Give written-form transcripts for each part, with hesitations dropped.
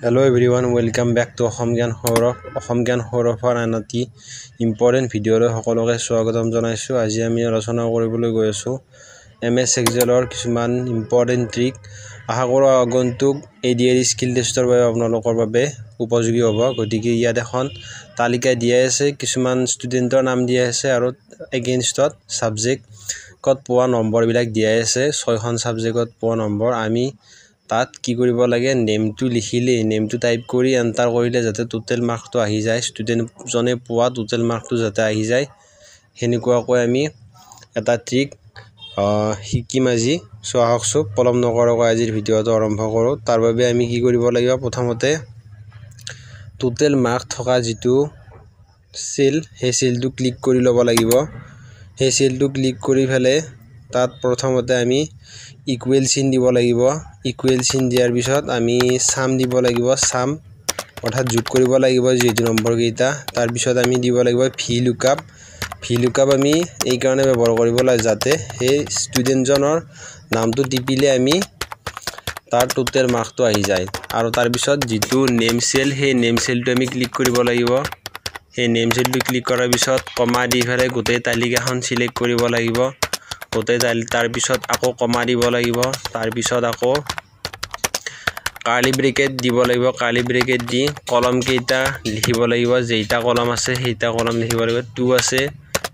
Hello everyone, welcome back to Ahom Gyan Horofar anati important video লৈ সকলোকে স্বাগতম জনাইছো। আজি আমি আলোচনা কৰিবলৈ গৈ আছো MS Excel ৰ কিছুমান important ট্ৰিক। আশা কৰো আগন্তুক ADR স্কিল টেষ্টৰ বাবে আপোনালোকৰ বাবে উপযোগী হ'ব। গতিকে ইয়াত এখন তালিকা দিয়া আছে, কিছুমান ষ্টুডেন্টৰ নাম দিয়া আছে আৰু এগেইনষ্টত সাবজেক্টত পোৱা নম্বৰ বিলাক দিয়া আছে। 6খন সাবজেক্টত পোৱা নম্বৰ আমি তাত কি কৰিব লাগে, নেমটো লিখিলে নেমটো টাইপ কৰি এন্টাৰ কৰিলে যাতে টোটাল মাৰ্কটো আহি যায়, ষ্টুডেন্ট জনে পোৱা টোটাল মাৰ্কটো যাতে আহি যায়, হেনেকুৱাকৈ আমি এটা ট্ৰিক শিকিম আজি। সো আহকচোন পলম নকৰাকৈ আজিৰ ভিডিঅটো আৰম্ভ কৰোঁ। তাৰ বাবে আমি কি কৰিব লাগিব, প্ৰথমতে টোটাল মাৰ্ক থকা যিটো সেল, সেই সেলটো ক্লিক কৰি ল'ব লাগিব। সেই সেলটো ক্লিক কৰি ফেলে তাত প্ৰথমতে আমি ইকুৱেল চিন দিব লাগিব। ইকুৱেল চিন দিয়াৰ পিছত আমি সাম দিব লাগিব। সাম অৰ্থাৎ যোগ কৰিব লাগিব যিটো নম্বৰ কেইটা। তাৰ পিছত আমি দিব লাগিব ভি লুকআপ। ভি লুকআপ আমি এই কাৰণে ব্যৱহাৰ কৰিব লাগে যাতে সেই ষ্টুডেন্ট জনৰ নামটো টিপিলে আমি তাৰ টোটাল মাৰ্কটো আহি যায়। আৰু তাৰ পিছত যিটো নেম সেল, সেই নেম সেলটো আমি ক্লিক কৰিব লাগিব। সেই নেম সেলটো ক্লিক কৰাৰ পিছত কমা দি ফেলে গোটেই তালিকাখন সিলেক্ট কৰিব লাগিব। গোটেই তাৰ পিছত আকৌ কমা দিব লাগিব। তাৰ পিছত আকৌ কাৰ্লি ব্ৰেকেট দিব লাগিব। কাৰ্লি ব্ৰেকেট দি কলম কেইটা লিখিব লাগিব। যেইটা কলম আছে সেইটা কলম লিখিব লাগিব। 2 আছে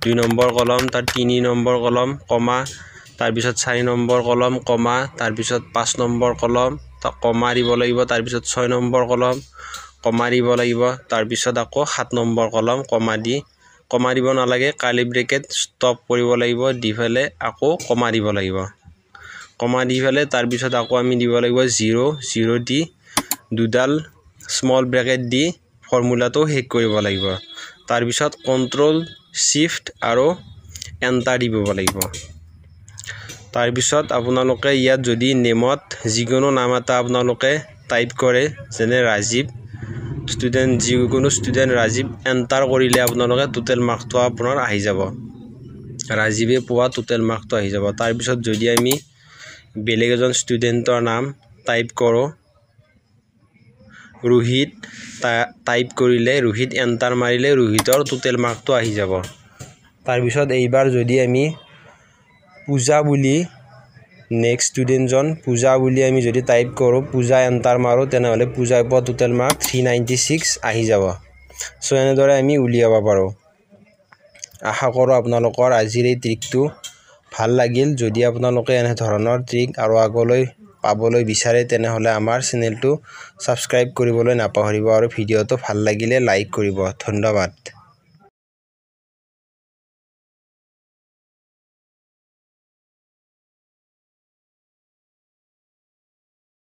2 নম্বৰ কলম, তাৰ 3 নম্বৰ কলম কমা, তাৰ পিছত 4 নম্বৰ কলম কমা, তাৰ পিছত 5 নম্বৰ কলম কমা দিব লাগিব। তাৰ পিছত 6 নম্বৰ কলম কমা দিব লাগিব। তাৰ পিছত আকৌ 7 নম্বৰ কলম কমা দিব নালাগে, কাৰ্লি ব্ৰেকেট ষ্টপ কৰিব লাগিব, দি ফেলে আকৌ কমা দিব লাগিব। কমা দি ফেলে তাৰ পিছত আকৌ আমি দিব লাগিব 0 দি দুডাল স্মল ব্ৰেকেট দি ফৰ্মুলাটো শেষ কৰিব লাগিব। তাৰ পিছত কন্ট্ৰল শিফট আৰু এন্টাৰ দিব লাগিব। তাৰ পিছত আপোনালোকে ইয়াত যদি নেমত যিকোনো নাম এটা আপোনালোকে টাইপ কৰে, যেনে ৰাজীৱ, যিকোনো ষ্টুডেন্ট ৰাজীৱ এন্টাৰ কৰিলে আপোনালোকে টোটাল মাৰ্কটো আপোনাৰ আহি যাব। ৰাজীৱে পোৱা টোটাল মাৰ্কটো আহি যাব। তাৰ পিছত যদি আমি বেলেগ এজন ষ্টুডেন্টৰ নাম টাইপ কৰোঁ, ৰোহিত টাইপ কৰিলে, ৰোহিত এন্টাৰ মাৰিলে ৰোহিতৰ টোটাল মাৰ্কটো আহি যাব। তাৰ পিছত এইবাৰ যদি আমি পূজা বুলি নেক্সট ষ্টুডেন্টজন পূজা বুলি আমি যদি টাইপ কৰোঁ, পূজা এন্টাৰ মাৰোঁ, তেনেহ'লে পূজাই পোৱা টোটাল মাৰ্ক 396 আহি যাব। সো এনেদৰে আমি উলিয়াব পাৰোঁ। আশা কৰোঁ আপোনালোকৰ আজিৰ এই ট্ৰিকটো ভাল লাগিল। যদি আপোনালোকে এনে ধৰণৰ ট্ৰিক আৰু আগলৈ পাবলৈ বিচাৰে তেনেহ'লে আমাৰ চেনেলটো সাবস্ক্ৰাইব কৰিবলৈ নাপাহৰিব আৰু ভিডিঅটো ভাল লাগিলে লাইক কৰিব। ধন্যবাদ।